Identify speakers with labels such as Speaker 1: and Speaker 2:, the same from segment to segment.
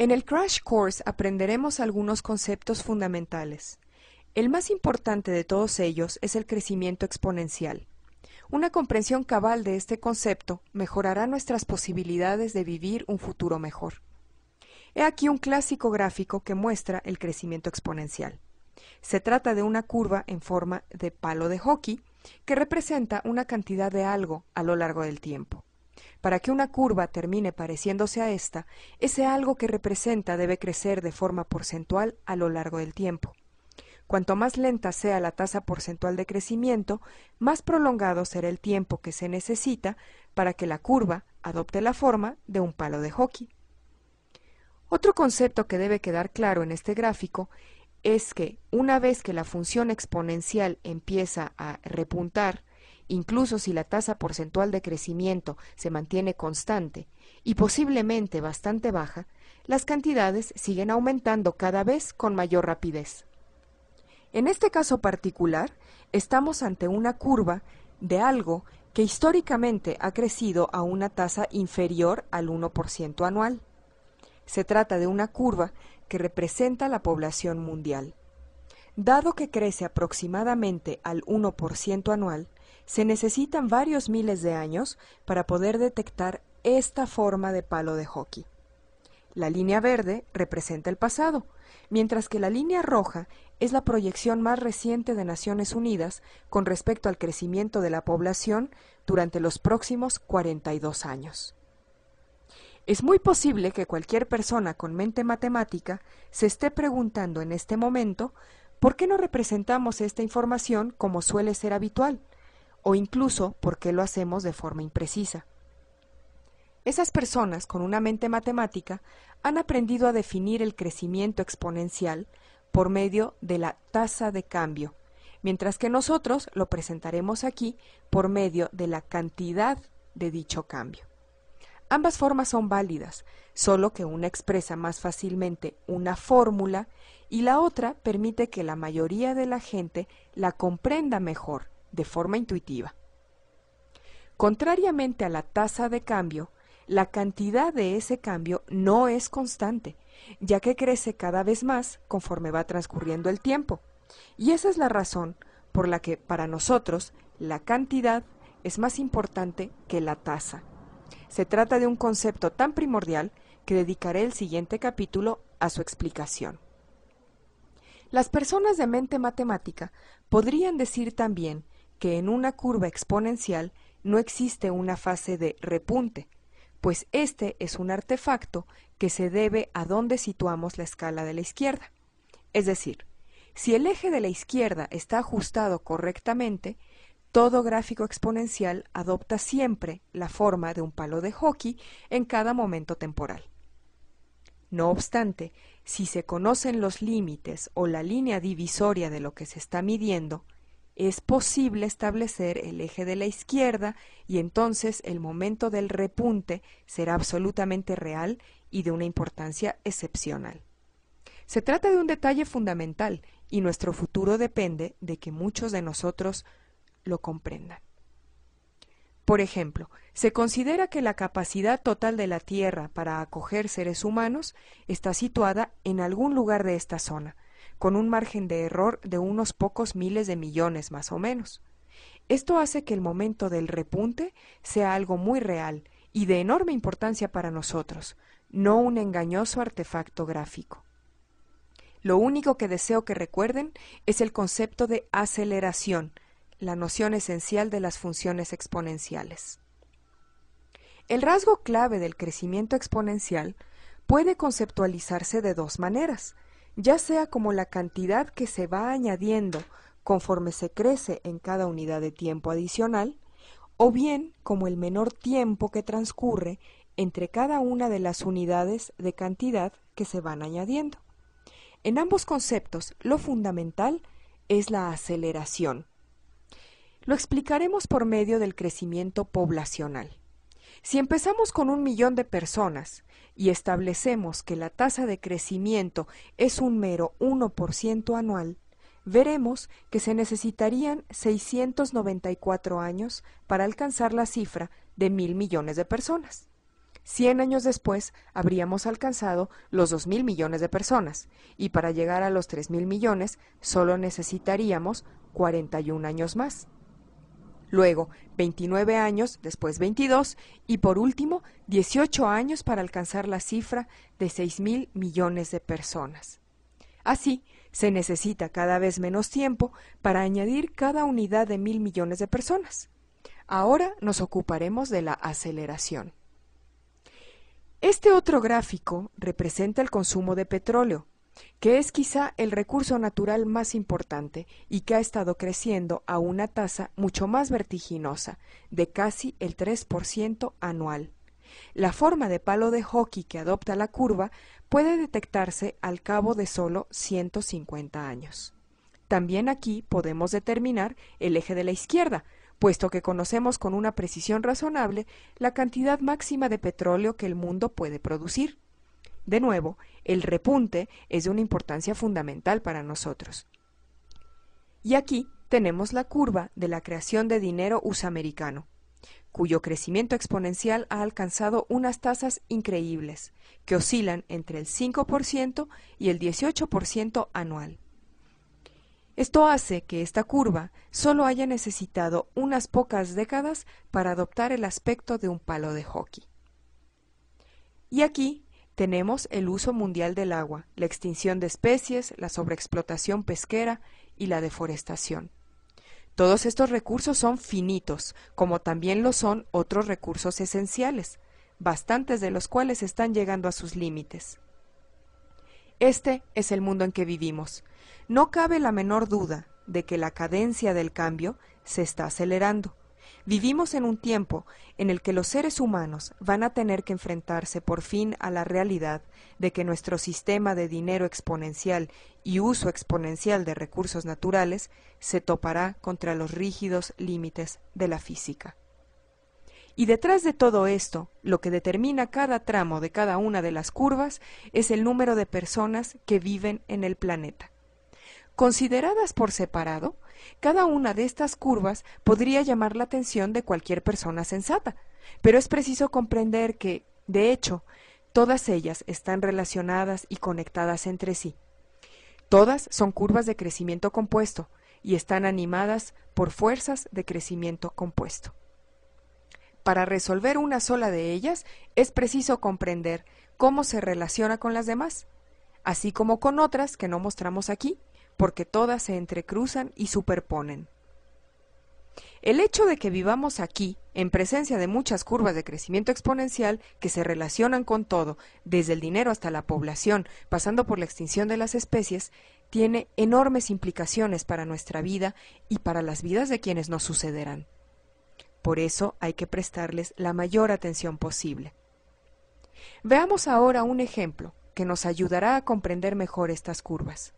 Speaker 1: En el Crash Course aprenderemos algunos conceptos fundamentales. El más importante de todos ellos es el crecimiento exponencial. Una comprensión cabal de este concepto mejorará nuestras posibilidades de vivir un futuro mejor. He aquí un clásico gráfico que muestra el crecimiento exponencial. Se trata de una curva en forma de palo de hockey que representa una cantidad de algo a lo largo del tiempo. Para que una curva termine pareciéndose a esta, ese algo que representa debe crecer de forma porcentual a lo largo del tiempo. Cuanto más lenta sea la tasa porcentual de crecimiento, más prolongado será el tiempo que se necesita para que la curva adopte la forma de un palo de hockey. Otro concepto que debe quedar claro en este gráfico es que una vez que la función exponencial empieza a repuntar, incluso si la tasa porcentual de crecimiento se mantiene constante y posiblemente bastante baja, las cantidades siguen aumentando cada vez con mayor rapidez. En este caso particular, estamos ante una curva de algo que históricamente ha crecido a una tasa inferior al 1% anual. Se trata de una curva que representa la población mundial. Dado que crece aproximadamente al 1% anual, se necesitan varios miles de años para poder detectar esta forma de palo de hockey. La línea verde representa el pasado, mientras que la línea roja es la proyección más reciente de Naciones Unidas con respecto al crecimiento de la población durante los próximos 42 años. Es muy posible que cualquier persona con mente matemática se esté preguntando en este momento ¿por qué no representamos esta información como suele ser habitual? O incluso ¿por qué lo hacemos de forma imprecisa? Esas personas con una mente matemática han aprendido a definir el crecimiento exponencial por medio de la tasa de cambio, mientras que nosotros lo presentaremos aquí por medio de la cantidad de dicho cambio. Ambas formas son válidas, solo que una expresa más fácilmente una fórmula y la otra permite que la mayoría de la gente la comprenda mejor, de forma intuitiva. Contrariamente a la tasa de cambio, la cantidad de ese cambio no es constante, ya que crece cada vez más conforme va transcurriendo el tiempo. Y esa es la razón por la que para nosotros la cantidad es más importante que la tasa. Se trata de un concepto tan primordial que dedicaré el siguiente capítulo a su explicación. Las personas de mente matemática podrían decir también que en una curva exponencial no existe una fase de repunte, pues este es un artefacto que se debe a dónde situamos la escala de la izquierda. Es decir, si el eje de la izquierda está ajustado correctamente, todo gráfico exponencial adopta siempre la forma de un palo de hockey en cada momento temporal. No obstante, si se conocen los límites o la línea divisoria de lo que se está midiendo, es posible establecer el eje de la izquierda y entonces el momento del repunte será absolutamente real y de una importancia excepcional. Se trata de un detalle fundamental y nuestro futuro depende de que muchos de nosotros lo comprendan. Por ejemplo, se considera que la capacidad total de la Tierra para acoger seres humanos está situada en algún lugar de esta zona, con un margen de error de unos pocos miles de millones más o menos. Esto hace que el momento del repunte sea algo muy real y de enorme importancia para nosotros, no un engañoso artefacto gráfico. Lo único que deseo que recuerden es el concepto de aceleración, la noción esencial de las funciones exponenciales. El rasgo clave del crecimiento exponencial puede conceptualizarse de dos maneras, ya sea como la cantidad que se va añadiendo conforme se crece en cada unidad de tiempo adicional, o bien como el menor tiempo que transcurre entre cada una de las unidades de cantidad que se van añadiendo. En ambos conceptos, lo fundamental es la aceleración. Lo explicaremos por medio del crecimiento poblacional. Si empezamos con 1 millón de personas y establecemos que la tasa de crecimiento es un mero 1% anual, veremos que se necesitarían 694 años para alcanzar la cifra de 1.000 millones de personas. 100 años después habríamos alcanzado los 2.000 millones de personas, y para llegar a los 3.000 millones solo necesitaríamos 41 años más. Luego, 29 años, después 22, y por último, 18 años para alcanzar la cifra de 6.000 millones de personas. Así, se necesita cada vez menos tiempo para añadir cada unidad de 1.000 millones de personas. Ahora nos ocuparemos de la aceleración. Este otro gráfico representa el consumo de petróleo, que es quizá el recurso natural más importante y que ha estado creciendo a una tasa mucho más vertiginosa, de casi el 3% anual. La forma de palo de hockey que adopta la curva puede detectarse al cabo de solo 150 años. También aquí podemos determinar el eje de la izquierda, puesto que conocemos con una precisión razonable la cantidad máxima de petróleo que el mundo puede producir. De nuevo, el repunte es de una importancia fundamental para nosotros. Y aquí tenemos la curva de la creación de dinero US-americano, cuyo crecimiento exponencial ha alcanzado unas tasas increíbles, que oscilan entre el 5% y el 18% anual. Esto hace que esta curva solo haya necesitado unas pocas décadas para adoptar el aspecto de un palo de hockey. Y aquí tenemos el uso mundial del agua, la extinción de especies, la sobreexplotación pesquera y la deforestación. Todos estos recursos son finitos, como también lo son otros recursos esenciales, bastantes de los cuales están llegando a sus límites. Este es el mundo en que vivimos. No cabe la menor duda de que la cadencia del cambio se está acelerando. Vivimos en un tiempo en el que los seres humanos van a tener que enfrentarse por fin a la realidad de que nuestro sistema de dinero exponencial y uso exponencial de recursos naturales se topará contra los rígidos límites de la física. Y detrás de todo esto, lo que determina cada tramo de cada una de las curvas es el número de personas que viven en el planeta. Consideradas por separado, cada una de estas curvas podría llamar la atención de cualquier persona sensata, pero es preciso comprender que, de hecho, todas ellas están relacionadas y conectadas entre sí. Todas son curvas de crecimiento compuesto y están animadas por fuerzas de crecimiento compuesto. Para resolver una sola de ellas, es preciso comprender cómo se relaciona con las demás, así como con otras que no mostramos aquí, porque todas se entrecruzan y superponen. El hecho de que vivamos aquí, en presencia de muchas curvas de crecimiento exponencial que se relacionan con todo, desde el dinero hasta la población, pasando por la extinción de las especies, tiene enormes implicaciones para nuestra vida y para las vidas de quienes nos sucederán. Por eso hay que prestarles la mayor atención posible. Veamos ahora un ejemplo que nos ayudará a comprender mejor estas curvas.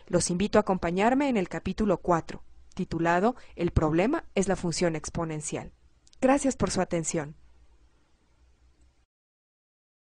Speaker 1: Los invito a acompañarme en el capítulo 4, titulado El problema es la función exponencial. Gracias por su atención.